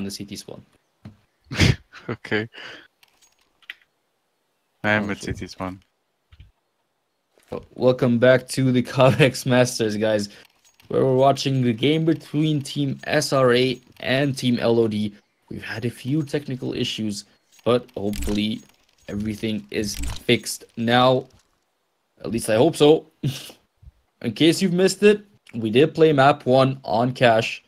the CT spawn. Okay. I am at CT spawn. Welcome back to the Cobx Masters, guys, where we're watching the game between Team SRA and Team LOD. We've had a few technical issues, but hopefully everything is fixed now. At least I hope so. In case you've missed it, we did play map 1 on cash,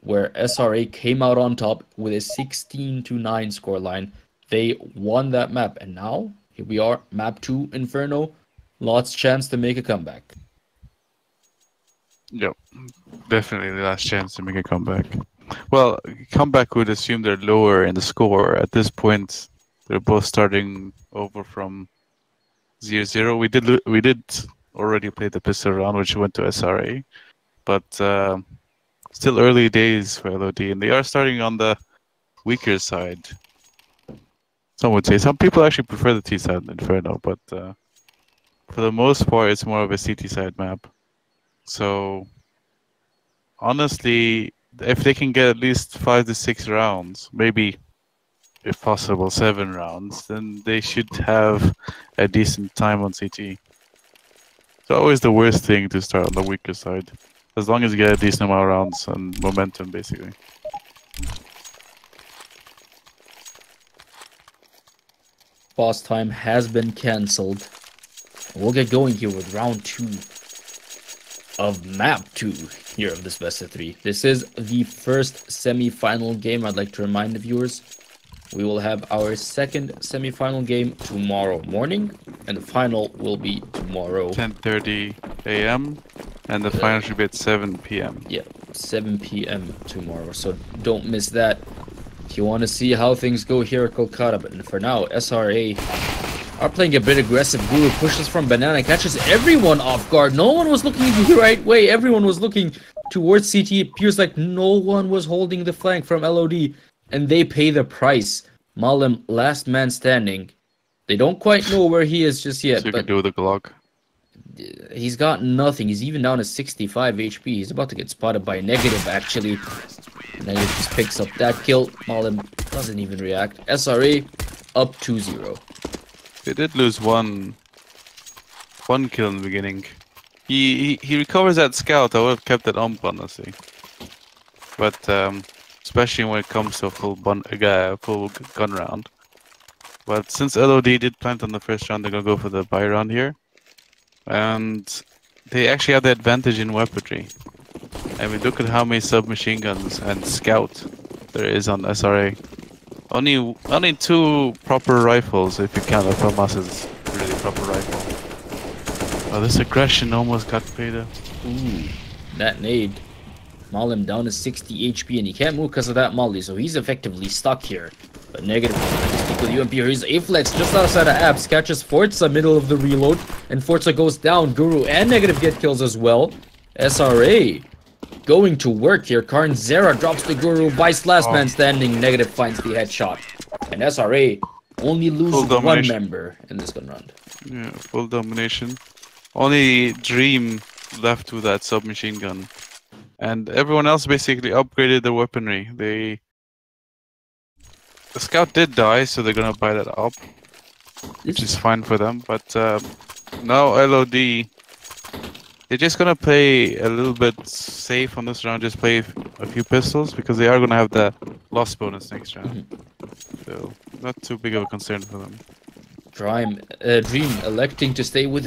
where SRA came out on top with a 16-9 scoreline. They won that map, and now here we are, map 2, Inferno. Lots chance to make a comeback. Yep, definitely the last chance to make a comeback. Well, comeback would assume they're lower in the score. At this point, they're both starting over from 0-0. We did already play the pistol round, which went to SRA, but still early days for LOD, and they are starting on the weaker side. Some would say. Some people actually prefer the T side in Inferno, but for the most part, it's more of a CT side map. So, honestly, if they can get at least 5 to 6 rounds, maybe, if possible, 7 rounds, then they should have a decent time on CT. It's always the worst thing to start on the weaker side, as long as you get a decent amount of rounds and momentum, basically. Boss time has been cancelled. We'll get going here with round 2 of map 2 here of this best of 3. This is the first semi-final game. I'd like to remind the viewers, we will have our second semi-final game tomorrow morning, and the final will be tomorrow 10:30 a.m. and the final should be at 7 p.m. Yeah, 7 p.m. tomorrow, so don't miss that if you want to see how things go here at Kolkata. But for now, SRA are playing a bit aggressive. Guru pushes from banana, catches everyone off guard. No one was looking the right way. Everyone was looking towards CT. It appears like no one was holding the flank from LOD, and they pay the price. Malim, last man standing. They don't quite know where he is just yet. So you can do the Glock. He's got nothing. He's even down to 65 HP. He's about to get spotted by Negative, actually. Negative just picks up that kill. Malim doesn't even react. SRA up 2-0. They did lose one kill in the beginning. He recovers that scout. I would have kept it on, honestly. But especially when it comes to a full gun round. But since LOD did plant on the first round, they're gonna go for the buy round here, and they actually have the advantage in weaponry. I mean, look at how many submachine guns and scout there is on SRA. Only 2 proper rifles, if you count the FAMAS's really proper rifle. Oh, this aggression almost got paid up. Ooh, that nade. Malim down to 60 HP, and he can't move because of that molly, so he's effectively stuck here. But Negative, speak with UMP here. He's A-Flex just outside of Abs, catches Forza middle of the reload, and Forza goes down. Guru and Negative get kills as well. SRA going to work here. Karn Zera drops the Guru, Vice last man standing. Negative finds the headshot. And SRA only loses 1 member in this gun round. Yeah, full domination. Only Dream left with that submachine gun. And everyone else basically upgraded their weaponry. The scout did die, so they're gonna buy that up, which is fine for them. But now LOD, they're just gonna play a little bit safe on this round. Just play a few pistols because they are gonna have the loss bonus next round. So not too big of a concern for them. Dream electing to stay with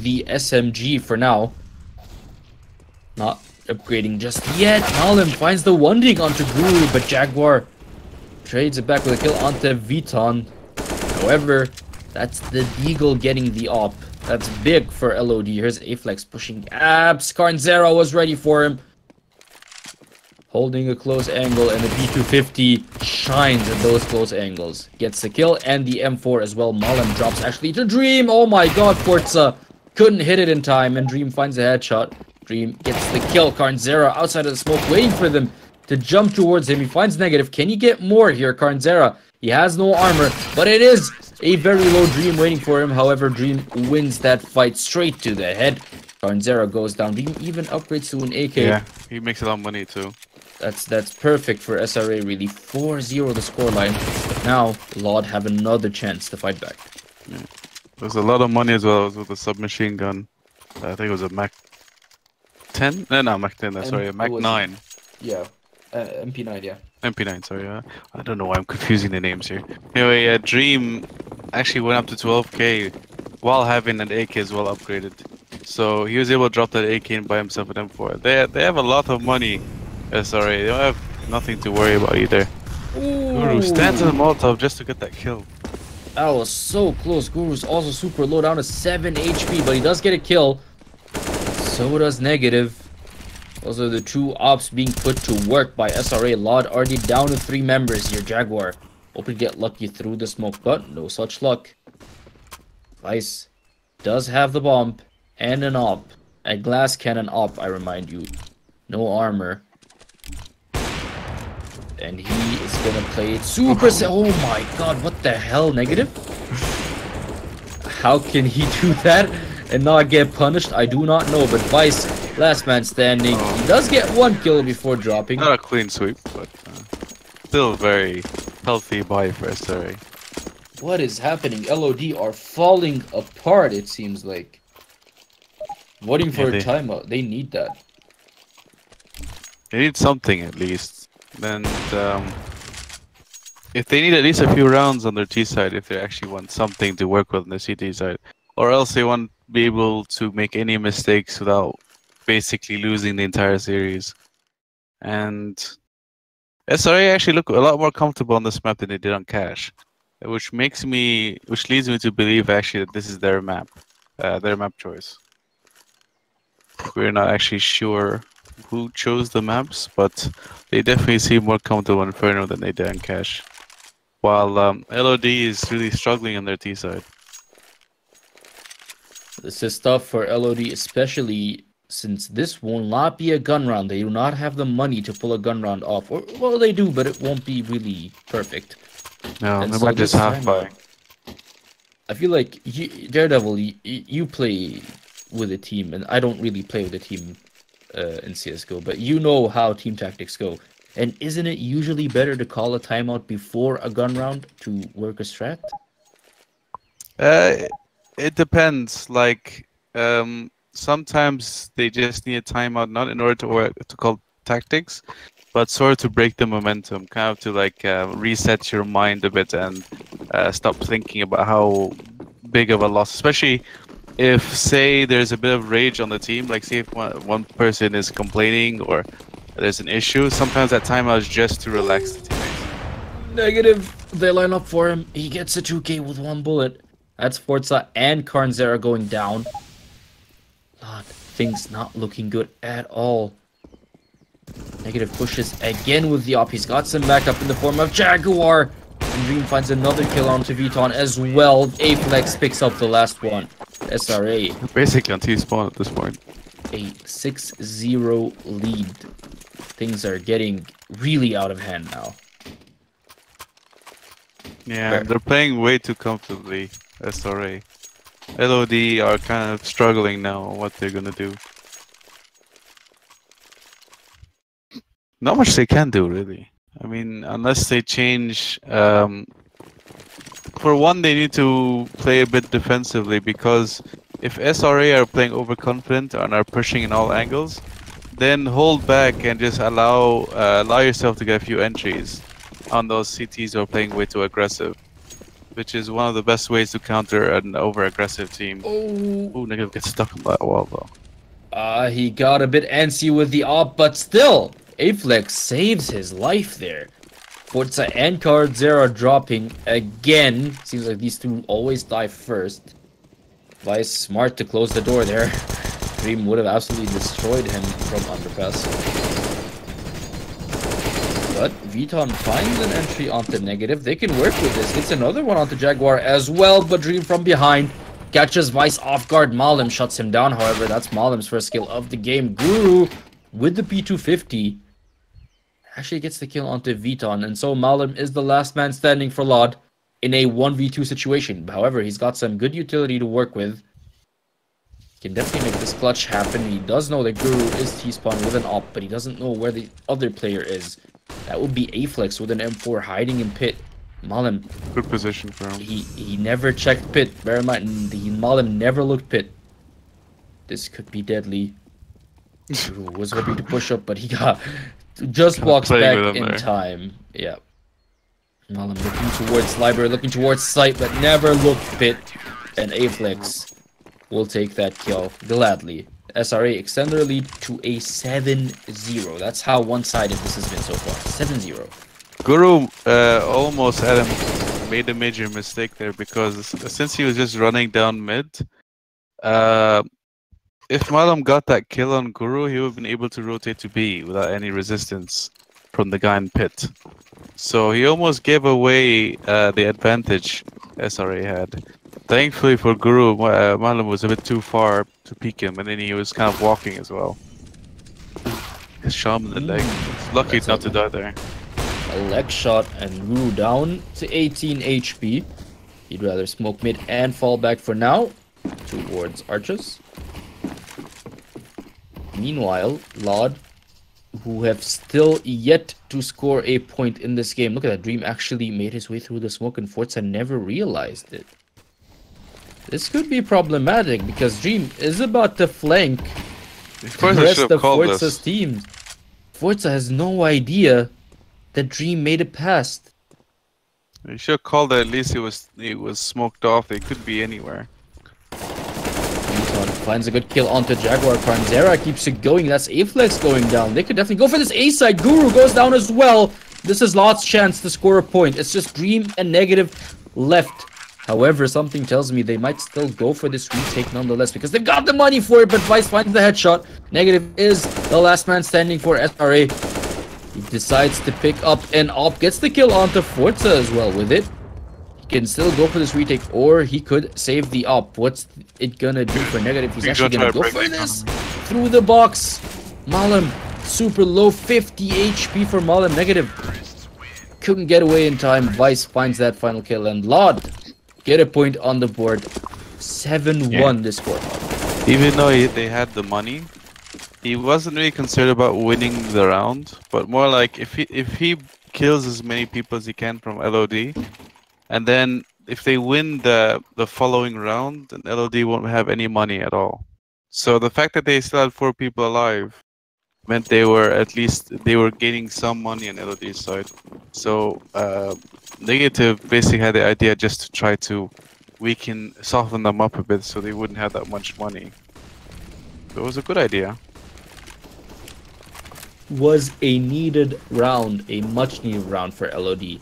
the SMG for now. Not upgrading just yet. Malim finds the 1-dig onto Guru, but Jaguar trades it back with a kill onto Viton. However, that's the Deagle getting the op. That's big for LOD. Here's A-Flex pushing Abs. Karn Zera was ready for him. Holding a close angle, and the B250 shines at those close angles. Gets the kill and the M4 as well. Malim drops actually to Dream. Oh my god, Forza couldn't hit it in time, and Dream finds a headshot. Dream gets the kill. Karn Zera outside of the smoke, waiting for them to jump towards him. He finds Negative. Can he get more here? Karn Zera, he has no armor, but it is a very low Dream waiting for him. However, Dream wins that fight straight to the head. Karn Zera goes down. Dream even upgrades to an AK. Yeah, he makes a lot of money too. That's perfect for SRA, really. 4-0 the scoreline. But now, Lod have another chance to fight back. Yeah. There's a lot of money as well with the submachine gun. I think it was a Mac 10? No, no, Mac 10. Sorry, a It Mac was, 9. yeah, MP9, yeah. MP9, sorry. I don't know why I'm confusing the names here. Anyway, Dream actually went up to 12k while having an AK as well upgraded. So he was able to drop that AK and buy himself an M4. They have a lot of money, SRA. They don't have nothing to worry about either. Guru stands in the Ooh, Molotov just to get that kill. that was so close. Guru's also super low, down to 7 HP, but he does get a kill. So does Negative. Those are the two ops being put to work by SRA. Lod already down to 3 members here. Jaguar hoping to get lucky through the smoke, but no such luck. Vice does have the bomb and an op. A glass cannon op, I remind you. No armor. And he is gonna play it super. Oh my god, what the hell, Negative? How can he do that and not get punished? I do not know, but Vice, last man standing. He does get 1 kill before dropping. Not a clean sweep, but still very healthy buy for SRA. What is happening? LOD are falling apart, it seems like. Waiting for a timeout. They need that. They need something at least. And if they need at least a few rounds on their T side, if they actually want something to work with on the CT side, or else they won't be able to make any mistakes without basically losing the entire series. And SRA actually look a lot more comfortable on this map than they did on Cash, which leads me to believe actually that this is their map choice. We're not actually sure who chose the maps, but they definitely seem more comfortable in Inferno than they did in Cash. While LOD is really struggling on their T side. This is tough for LOD, especially since this will not be a gun round. They do not have the money to pull a gun round off. Or, well, they do, but it won't be really perfect. No, And they so might just half buy. I feel like Daredevil, you play with a team, and I don't really play with a team in CSGO, but you know how team tactics go. And isn't it usually better to call a timeout before a gun round to work a strat? It depends. Like, sometimes they just need a timeout, not in order to call tactics, but sort of to break the momentum, kind of to like reset your mind a bit and stop thinking about how big of a loss, especially if, say, there's a bit of rage on the team, like say if one person is complaining or there's an issue, sometimes that timeout is just to relax the teammates. Negative. They line up for him. He gets a 2K with 1 bullet. That's Forza and Karnzera going down. God, things not looking good at all. Negative pushes again with the op. He's got some backup in the form of Jaguar. And Dream finds another kill onto Vuitton as well. Aflex picks up the last one. SRA. Basically on T-spawn at this point. A 6-0 lead. Things are getting really out of hand now. Yeah, they're playing way too comfortably, SRA. LOD are kind of struggling now on what they're gonna do. Not much they can do, really. I mean, unless they change... for one, they need to play a bit defensively, because if SRA are playing overconfident and are pushing in all angles, then hold back and just allow yourself to get a few entries on those CTs who are playing way too aggressive, which is one of the best ways to counter an over-aggressive team. Oh, Negative gets stuck on that wall, though. He got a bit antsy with the op, but still, Aflex saves his life there. Forza and Karnzera dropping again. Seems like these two always die first. Vice smart to close the door there. Dream would have absolutely destroyed him from underpass. But Vuitton finds an entry onto Negative. They can work with this. Gets another one onto Jaguar as well, but Dream from behind catches Vice off guard. Malim shuts him down, however. That's Malim's first kill of the game. Guru with the P250 actually gets the kill onto Vuitton, and so Malim is the last man standing for Lod in a 1v2 situation. However, he's got some good utility to work with. Can definitely make this clutch happen. He does know that Guru is T-spawn with an op, but he doesn't know where the other player is. That would be Aflex with an M4 hiding in pit. Malim, Good position for him. he never checked pit. Bear in mind, the Malim never looked pit. This could be deadly. Guru was hoping to push up, but he got just walks back in time. Yeah. Malim looking towards Library, looking towards site, but never looked pit. And Aflex will take that kill gladly. SRA extend their lead to a 7-0. That's how one-sided this has been so far. 7-0. Guru almost had him made a major mistake there because since he was just running down mid, if Malam got that kill on Guru, he would have been able to rotate to B without any resistance from the guy in pit. So he almost gave away the advantage SRA had. Thankfully for Guru, Malam was a bit too far to peek him, and then he was kind of walking as well. Shot him in the leg. Lucky not to die there. A leg shot and Guru down to 18 HP. He'd rather smoke mid and fall back for now towards Archers. Meanwhile, Lod, who have still yet to score a point in this game. Look at that. Dream actually made his way through the smoke and Forza never realized it. This could be problematic because Dream is about to flank the rest of Forza's team. Forza has no idea that Dream made it past. You should have called it. At least it was smoked off. They could be anywhere. Finds a good kill onto Jaguar. Karnzera keeps it going. That's Aflex going down. They could definitely go for this A side. Guru goes down as well. This is Lot's chance to score a point. It's just Dream and Negative left. However, something tells me they might still go for this retake nonetheless because they've got the money for it, but Vice finds the headshot. Negative is the last man standing for SRA. He decides to pick up an op, gets the kill onto Forza as well with it. He can still go for this retake, or he could save the op. What's it gonna do for Negative? He's actually gonna go for this through the box. Malam, super low, 50 HP for Malam. Negative couldn't get away in time. Vice finds that final kill, and Lod get a point on the board. 7-1 the score. Even though they had the money, he wasn't really concerned about winning the round, but more like if he kills as many people as he can from LOD, and then if they win the following round, then LOD won't have any money at all. So the fact that they still had 4 people alive meant they were gaining some money on LOD's side. So Negative basically had the idea just to try to soften them up a bit so they wouldn't have that much money. So it was a good idea. Was a needed round, a much needed round for LOD.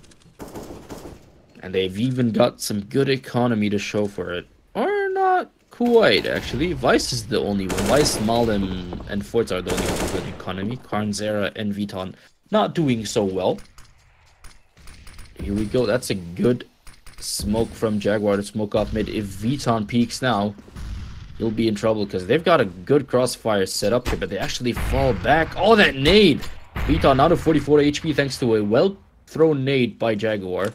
And they've even got some good economy to show for it. Or not quite, actually. Vice is the only one. Vice, Malim, and Forza are the only ones with good economy. Karnzera and Viton not doing so well. Here we go. That's a good smoke from Jaguar to smoke off mid. If Viton peaks now, he'll be in trouble because they've got a good crossfire set up here, but they actually fall back. Oh, that nade! Viton now to 44 HP thanks to a well-thrown nade by Jaguar.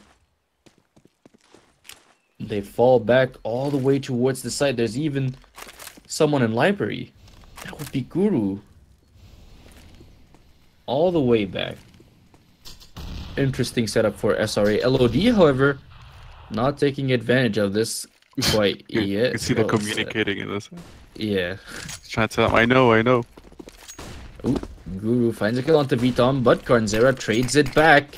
They fall back all the way towards the side. There's even someone in library. That would be Guru. All the way back. Interesting setup for SRA. LOD, however, not taking advantage of this quite yet. You can see them communicating in this. Yeah. Trying to tell them, I know. Ooh, Guru finds a kill onto Viton, but Karnzera trades it back.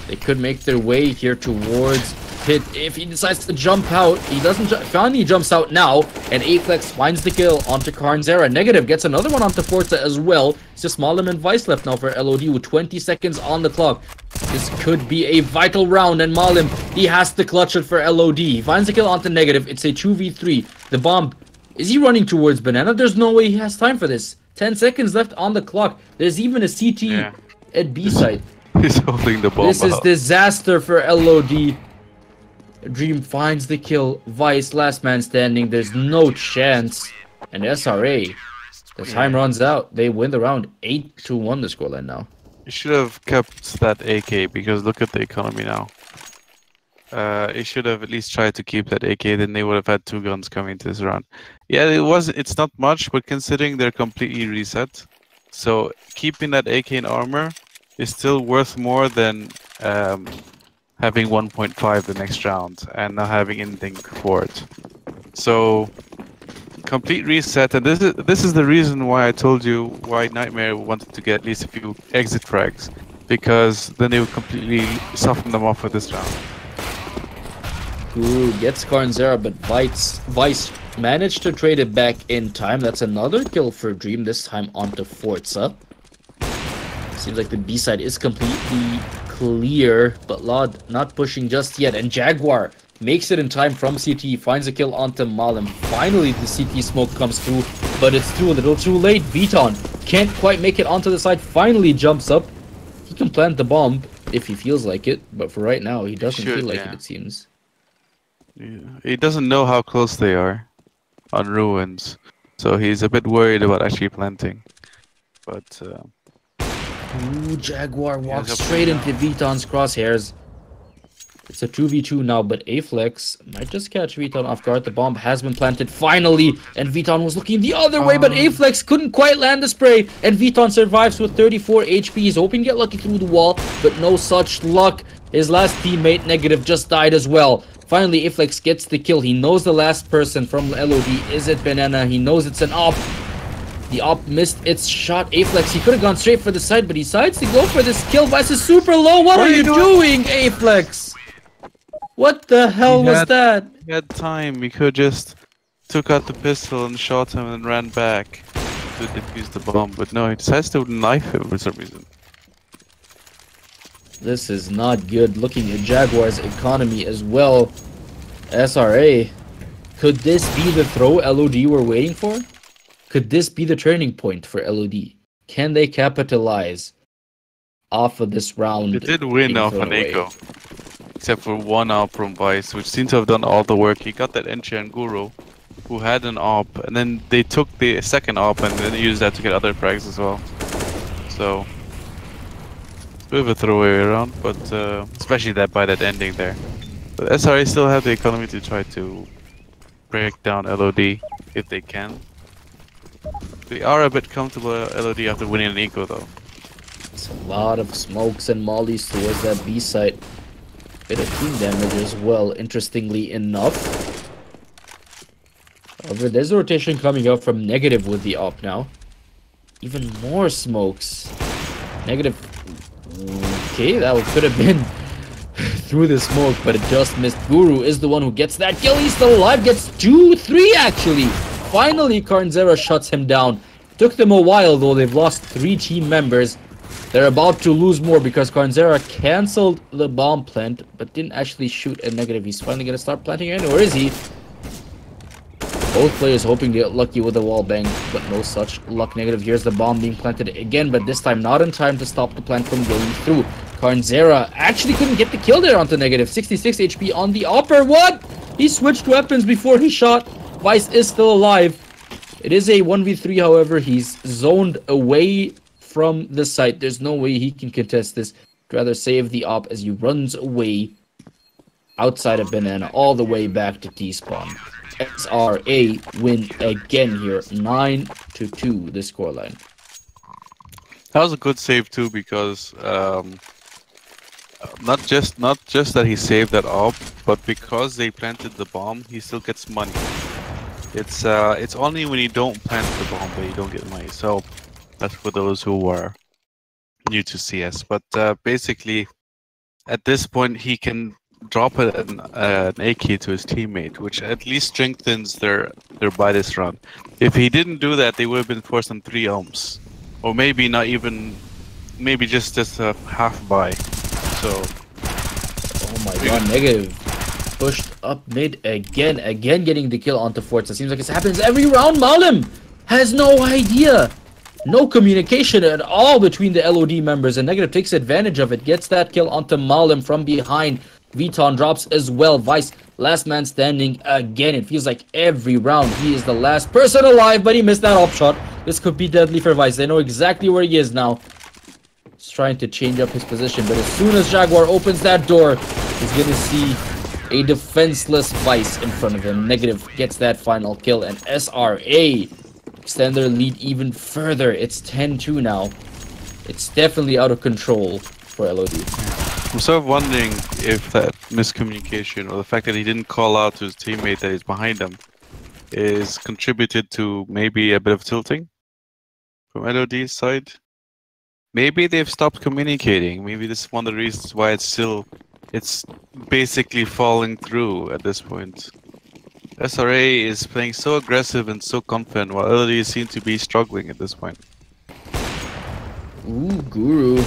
They could make their way here towards pit. If he decides to jump out, he doesn't. Finally jumps out now, and Aflex finds the kill onto Karnzera. Negative gets another one onto Forza as well. It's just Malim and Vice left now for LOD with 20 seconds on the clock. This could be a vital round, and Malim, he has to clutch it for LOD. He finds the kill onto Negative. It's a 2v3. The bomb, is he running towards Banana? There's no way he has time for this. 10 seconds left on the clock. There's even a CT at B side. He's holding the bomb. This is disaster for LOD. Dream finds the kill. Vice, last man standing. There's no chance. And SRA, the time runs out. They win the round. 8-1 the scoreline now. You should have kept that AK because look at the economy now. He should have at least tried to keep that AK. Then they would have had 2 guns coming to this round. Yeah, it's not much, but considering they're completely reset, so keeping that AK in armor is still worth more than having 1.5 the next round and not having anything for it. So complete reset, and this is the reason why I told you why Nightmare wanted to get at least a few exit frags, because then they would completely soften them off for this round. Ooh, gets Carnzera, but Vice managed to trade it back in time. That's another kill for Dream, this time onto Forza. Seems like the B-side is completely clear, but Lod not pushing just yet. And Jaguar makes it in time from CT, finds a kill onto Malim. Finally, the CT smoke comes through, but it's too little too late. Viton can't quite make it onto the side, finally jumps up. He can plant the bomb if he feels like it, but for right now, he doesn't feel like it seems. Yeah. He doesn't know how close they are on ruins, so he's a bit worried about actually planting. But ooh, Jaguar walks straight into Viton's crosshairs. It's a 2v2 now, but Aflex might just catch Viton off guard. The bomb has been planted finally, and Viton was looking the other way, but Aflex couldn't quite land the spray, and Viton survives with 34 HP. He's hoping to get lucky through the wall, but no such luck. His last teammate, Negative, just died as well. Finally, Aflex gets the kill. He knows the last person from LOD is it Banana. He knows it's an op. The op missed its shot. Aflex, he could have gone straight for the side, but he decides to go for this kill. Vice is super low. What are you doing, Aflex? What the hell was that? He had time. He could just took out the pistol and shot him and ran back to defuse the bomb. But no, he decides to knife him for some reason. This is not good. Looking at Jaguar's economy as well. SRA. Could this be the throw LOD were waiting for? Could this be the turning point for LOD? Can they capitalize off of this round? They did win off an echo. Except for one op from Vice, which seems to have done all the work. He got that Enche and Guru, who had an op, and then they took the second op and then used that to get other frags as well. So, it's a bit of a throwaway around, but especially that by that ending there. But SRA still have the economy to try to break down LOD if they can. They are a bit comfortable LOD after winning an eco though. It's a lot of smokes and mollies towards that B site. Bit of team damage as well, interestingly enough. However, there's a rotation coming up from Negative with the op now. Even more smokes. Negative. Okay, that could have been through the smoke, but it just missed. Guru is the one who gets that kill. He's still alive. Gets 2-3 actually. Finally, Carnzera shuts him down. Took them a while though. They've lost 3 team members. They're about to lose more because Carnzera canceled the bomb plant, but didn't actually shoot a Negative. He's finally going to start planting again, or is he? Both players hoping to get lucky with the wall bang, but no such luck. Negative. Here's the bomb being planted again, but this time not in time to stop the plant from going through. Carnzera actually couldn't get the kill there onto Negative. 66 HP on the upper. What? He switched weapons before he shot. Vice is still alive. It is a 1v3, however. He's zoned away from the site. There's no way he can contest this. I'd rather save the op as he runs away outside of Banana all the way back to T-spawn. SRA win again here, 9-2 the scoreline. That was a good save too, because not just that he saved that op, but because they planted the bomb, he still gets money. It's only when you don't plant the bomb that you don't get money. So that's for those who are new to CS. But basically, at this point, he can drop an AK to his teammate, which at least strengthens their buy this round. If he didn't do that, they would have been forced on 3 ohms, or maybe not even, maybe just a half buy. So, oh my god, Negative pushed up mid again getting the kill onto Forza. Seems like it happens every round. Malim has no idea. No communication at all between the LOD members, and Negative takes advantage of it. Gets that kill onto Malim from behind. Viton drops as well. Vice, last man standing again. It feels like every round he is the last person alive, but he missed that op shot. This could be deadly for Vice. They know exactly where he is now. He's trying to change up his position, but as soon as Jaguar opens that door, he's going to see A defenseless Vice in front of him. Negative gets that final kill, and SRA extend their lead even further. It's 10-2 now. It's definitely out of control for LOD. I'm sort of wondering if that miscommunication or the fact that he didn't call out to his teammate that is behind him is contributed to maybe a bit of tilting from LOD's side. Maybe they've stopped communicating. Maybe this is one of the reasons why it's basically falling through at this point. SRA is playing so aggressive and so confident, while LOD seem to be struggling at this point. Ooh, Guru.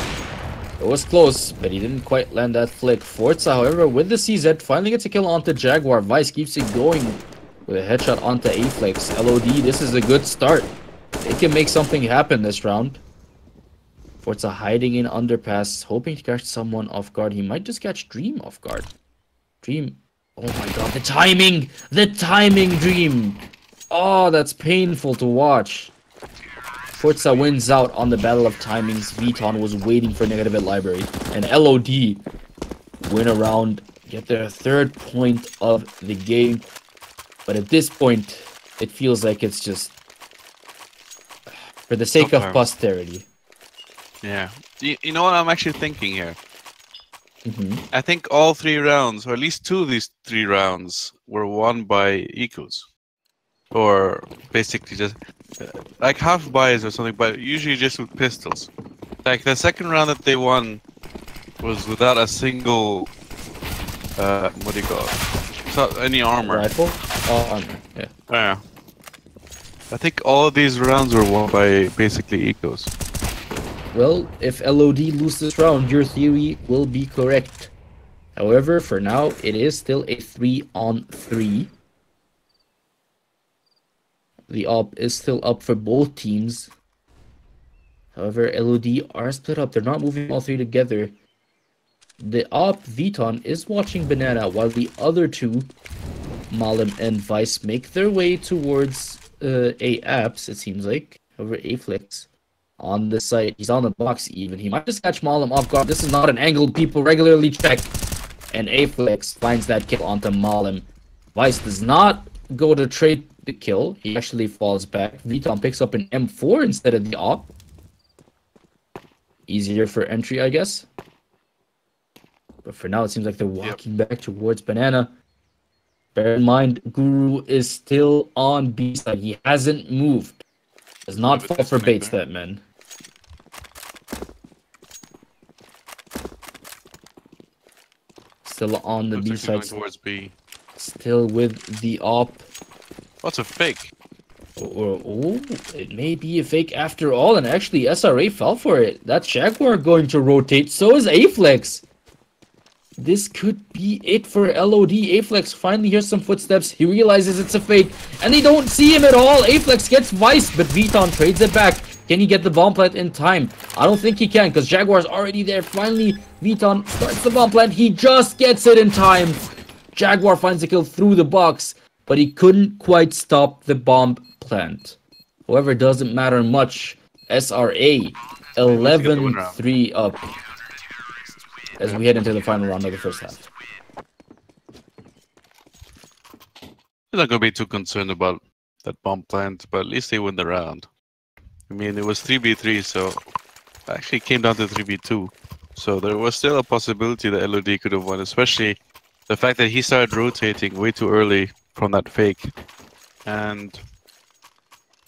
It was close, but he didn't quite land that flick. Forza, however, with the CZ, finally gets a kill onto Jaguar. Vice keeps it going with a headshot onto Aflex. LOD, this is a good start. They can make something happen this round. Forza hiding in underpass, hoping to catch someone off guard. He might just catch Dream off guard. Dream. Oh my god, the timing! The timing, Dream! Oh, that's painful to watch. Forza wins out on the battle of timings. Vuitton was waiting for negative at library. And LOD win around, get their 3rd point of the game. But at this point, it feels like it's just for the sake of posterity. Yeah. You know what I'm actually thinking here? I think all 3 rounds, or at least 2 of these 3 rounds, were won by ecos. Or basically just like half buys or something, but usually just with pistols. Like the 2nd round that they won was without a single what do you call it? Without any armor. Rifle? Oh, armor. Yeah. Yeah. I think all of these rounds were won by basically ecos. Well, if LOD loses this round, your theory will be correct. However, for now, it is still a 3-on-3. The op is still up for both teams. However, LOD are split up. They're not moving all 3 together. The op, Vuitton, is watching Banana, while the other 2, Malim and Vice, make their way towards A apps, it seems like. However, Aflex on the site. He's on the box even. He might just catch Malim off guard. This is not an angle people regularly check. And Aflex finds that kill onto Malim. Vice does not go to trade the kill. He actually falls back. Vuitton picks up an M4 instead of the op. Easier for entry, I guess. But for now, it seems like they're walking back towards Banana. Bear in mind, Guru is still on B side. He hasn't moved. Does not fall for baits, that man. Still on the B side. Towards B. Still with the op. What's a fake? Oh, it may be a fake after all. And actually, SRA fell for it. That Jaguar going to rotate. So is Aflex. This could be it for LOD. Aflex finally hears some footsteps. He realizes it's a fake. And they don't see him at all. Aflex gets Vice, but Vuitton trades it back. Can he get the bomb plant in time? I don't think he can, because Jaguar's already there. Finally, Vuitton starts the bomb plant. He just gets it in time. Jaguar finds a kill through the box, but he couldn't quite stop the bomb plant. However, it doesn't matter much. SRA 11-3 up as we head into the final round of the first half. I'm not going to be too concerned about that bomb plant, but at least they win the round. I mean, it was 3v3, so actually came down to 3v2. So there was still a possibility that LOD could have won, especially the fact that he started rotating way too early from that fake. And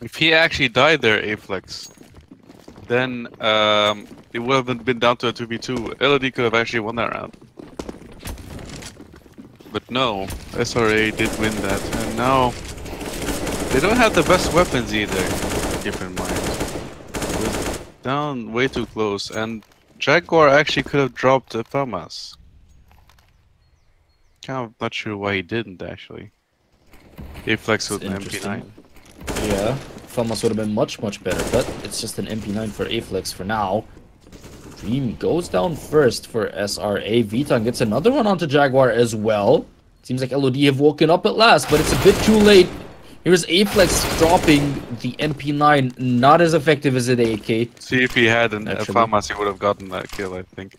if he actually died there, Aflex, then it would have been down to a 2v2. LOD could have actually won that round. But no, SRA did win that. And now they don't have the best weapons either, keep in mind. It was down way too close, and Jaguar actually could have dropped a FAMAS. Kind of not sure why he didn't actually. Aflex with an MP9. Yeah, FAMAS would have been much better, but it's just an MP9 for Aflex for now. Dream goes down first for SRA. Vuitton gets another one onto Jaguar as well. Seems like LOD have woken up at last, but it's a bit too late. Here's Aflex dropping the MP9, not as effective as the AK. See, if he had a FAMAS, he would have gotten that kill, I think.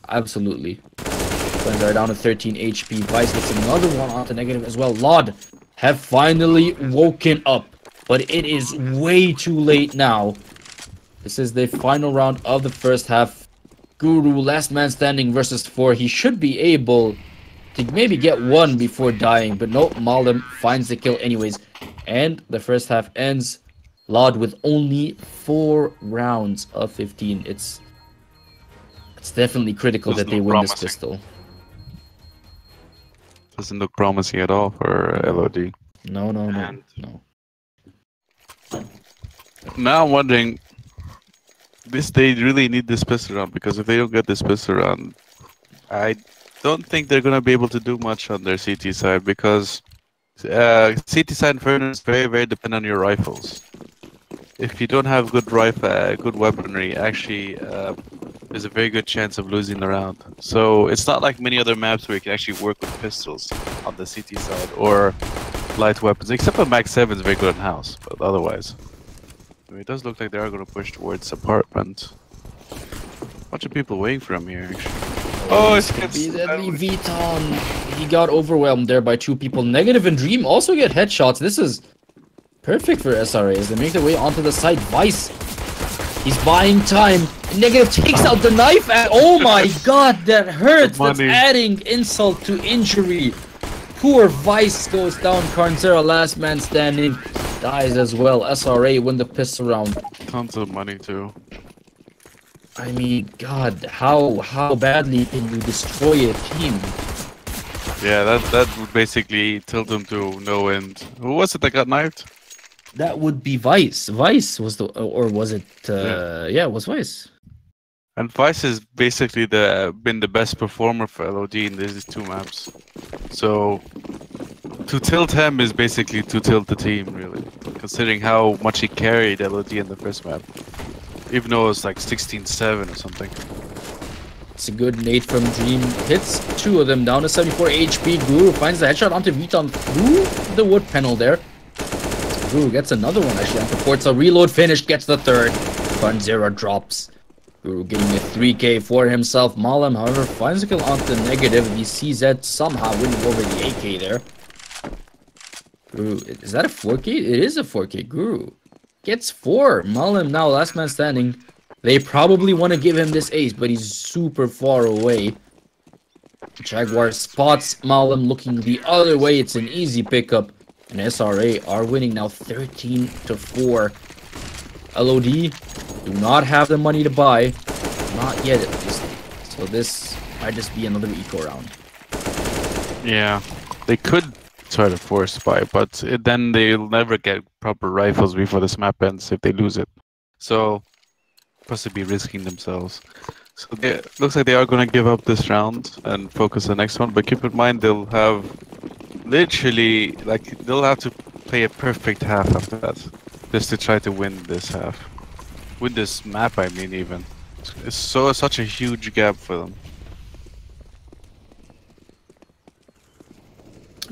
Absolutely. Twins are down to 13 HP. Vice gets another one onto negative as well. Lod have finally woken up, but it is way too late now. This is the final round of the first half. Guru, last man standing versus 4. He should be able to maybe get one before dying, but no, Malim finds the kill anyways. And the first half ends. Lod with only 4 rounds of 15. It's definitely critical that they win this pistol. Doesn't look promising at all for LOD. No. Now I'm wondering, they really need this pistol round, because if they don't get this pistol round, I don't think they're gonna be able to do much on their CT side, because CT side Inferno is very, very dependent on your rifles. If you don't have good good weaponry, actually, there's a very good chance of losing the round. So it's not like many other maps where you can actually work with pistols on the CT side or light weapons, except for Max 7 is very good in house, but otherwise. I mean, it does look like they are going to push towards apartment. Bunch of people waiting for him here, actually. Oh, it's deadly Vuitton. He got overwhelmed there by 2 people. Negative and Dream also get headshots. This is perfect for SRA as they make their way onto the side. Vice, he's buying time. Negative takes out the knife. Oh my god, that hurts. That's adding insult to injury. Poor Vice goes down. Carnzera, last man standing, dies as well. SRA win the pistol round. Tons of money too. I mean, god, how badly can you destroy a team? Yeah, that would basically tilt them to no end. Who was it that got knifed? That would be Vice. Vice was the, or was it? Yeah, it was Vice. And Vice has basically been the best performer for LOD in these 2 maps. So to tilt him is basically to tilt the team, really, considering how much he carried LOD in the first map. Even though it was like 16-7 or something. It's a good nade from Dream. Hits 2 of them down to 74 HP. Guru finds the headshot onto Vuitton through the wood panel there. Guru gets another one actually onto Forza. Reload finished, gets the 3rd. Carnzera drops. Guru getting a 3k for himself. Malim, however, finds a kill onto negative. The CZ somehow winning over the AK there. Guru, is that a 4k? It is a 4k. Guru gets 4. Malim now last man standing. They probably want to give him this ace, but he's super far away. Jaguar spots Malim looking the other way. It's an easy pickup. And SRA are winning now 13-4. LOD do not have the money to buy. Not yet, at least. So this might just be another eco round. Yeah, they could try to force buy, but then they'll never get proper rifles before this map ends if they lose it. So, possibly risking themselves. So looks like they are going to give up this round and focus the next one. But keep in mind, they'll have literally, like, they'll have to play a perfect half after that, just to try to win this half. Win this map, I mean, even. It's such a huge gap for them.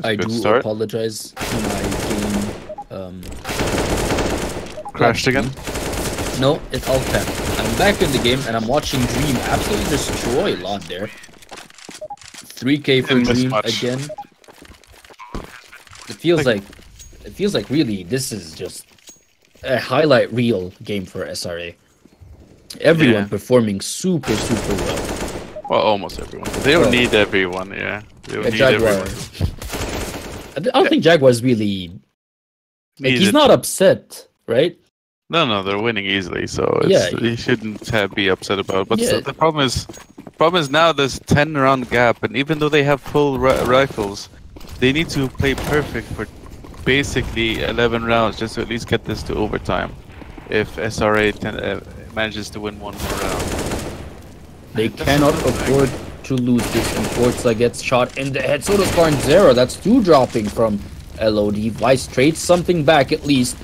I do apologize to my game. Crashed again? No, it's all 10. I'm back in the game and I'm watching Dream absolutely destroy Lod there. 3k for Dream again. It feels like really this is just a highlight reel game for SRA. Everyone performing super well. Well, almost everyone. They don't need everyone, yeah. They don't need Jaguar. everyone. I don't think Jaguar's really... Like, he's not upset, right? No, they're winning easily, so he shouldn't be upset about it. But the problem is now there's 10-round gap, and even though they have full rifles, they need to play perfect for basically 11 rounds just to at least get this to overtime. If SRA manages to win one more round, they cannot afford to lose this. And Forza gets shot in the head. So does Carnzera. That's 2 dropping from LOD. Vice trades something back at least.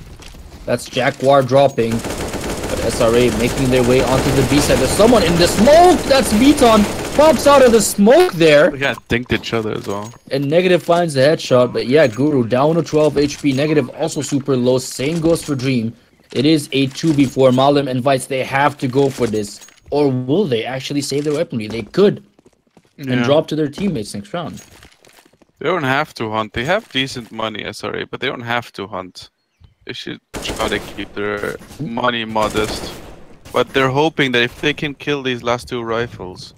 That's Jaguar dropping. But SRA making their way onto the B side. There's someone in the smoke. That's Vuitton. Pops out of the smoke there. We got dinked each other as well. And Negative finds the headshot. But yeah, Guru down to 12 HP. Negative also super low. Same goes for Dream. It is a 2v4. Malim and Vice, they have to go for this. Or will they actually save their weaponry? They could. and drop to their teammates next round. They don't have to hunt. They have decent money, SRA, but they don't have to hunt. They should try to keep their money modest. But they're hoping that if they can kill these last 2 rifles,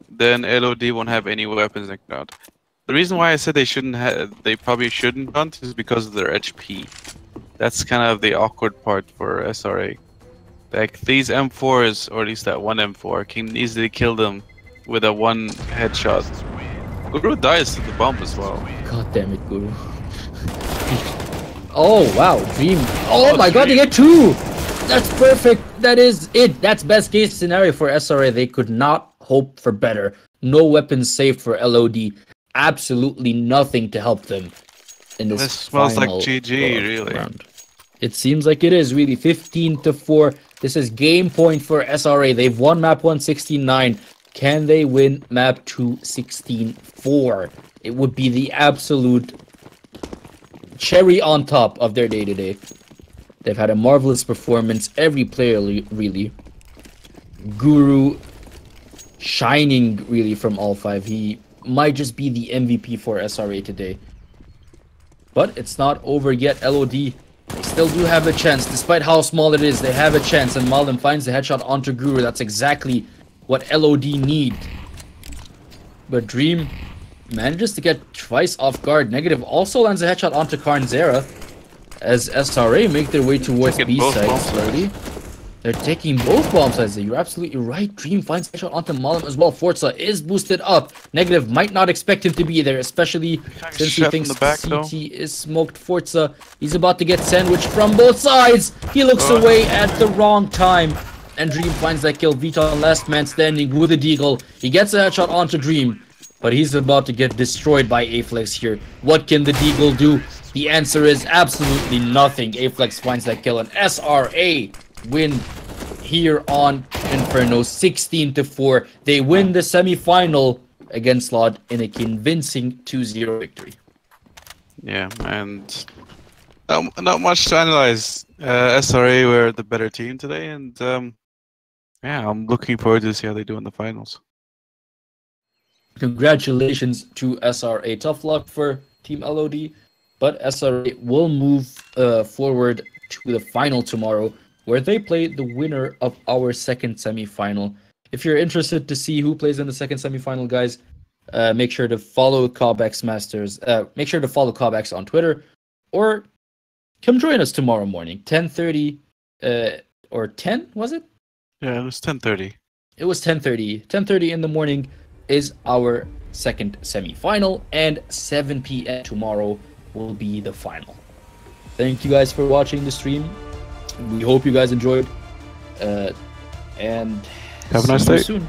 then LOD won't have any weapons next round. The reason why I said they probably shouldn't hunt is because of their HP. That's kind of the awkward part for SRA. Like these M4s, or at least that one M4, can easily kill them with a 1 headshot. Guru dies to the bomb as well. God damn it, Guru. Oh wow, Dream. Oh my god, they get 2! That's perfect. That is it. That's best case scenario for SRA. They could not hope for better. No weapons saved for LOD. Absolutely nothing to help them in this smells like final GG, really. round. It seems like it is really 15-4. This is game point for SRA. They've won map 1 16-9. Can they win map 2 16-4? It would be the absolute cherry on top of their day-to-day. They've had a marvelous performance. Every player really. Guru shining really from all 5. He might just be the MVP for SRA today. But it's not over yet. LOD, they still do have a chance. Despite how small it is, they have a chance. And Malum finds the headshot onto Guru. That's exactly what LOD need. But Dream manages to get twice off guard. Negative also lands a headshot onto Karnzera as SRA make their way towards B side slowly. They're taking both bomb sides. You're absolutely right. Dream finds a headshot onto Malum as well. Forza is boosted up. Negative might not expect him to be there, especially since he thinks CT is smoked. Forza, he's about to get sandwiched from both sides. He looks away at the wrong time. And Dream finds that kill. Viton, last man standing with a deagle. He gets a headshot onto Dream, but he's about to get destroyed by Aflex here. What can the deagle do? The answer is absolutely nothing. Aflex finds that kill, and SRA win here on Inferno 16-4. They win the semi-final against Lod in a convincing 2-0 victory. Yeah, and not much to analyze. SRA were the better team today, and yeah, I'm looking forward to see how they do in the finals. Congratulations to SRA. Tough luck for Team LOD, but SRA will move forward to the final tomorrow, where they play the winner of our second semi-final. If you're interested to see who plays in the second semi-final, guys, make sure to follow Cobx Masters. Make sure to follow Cobx on Twitter, or come join us tomorrow morning, 10:30, or 10, was it? Yeah, it was 10:30. It was 10:30. 10:30 in the morning is our second semi-final, and 7 p.m. tomorrow will be the final. Thank you guys for watching the stream. We hope you guys enjoyed, and have a nice day soon.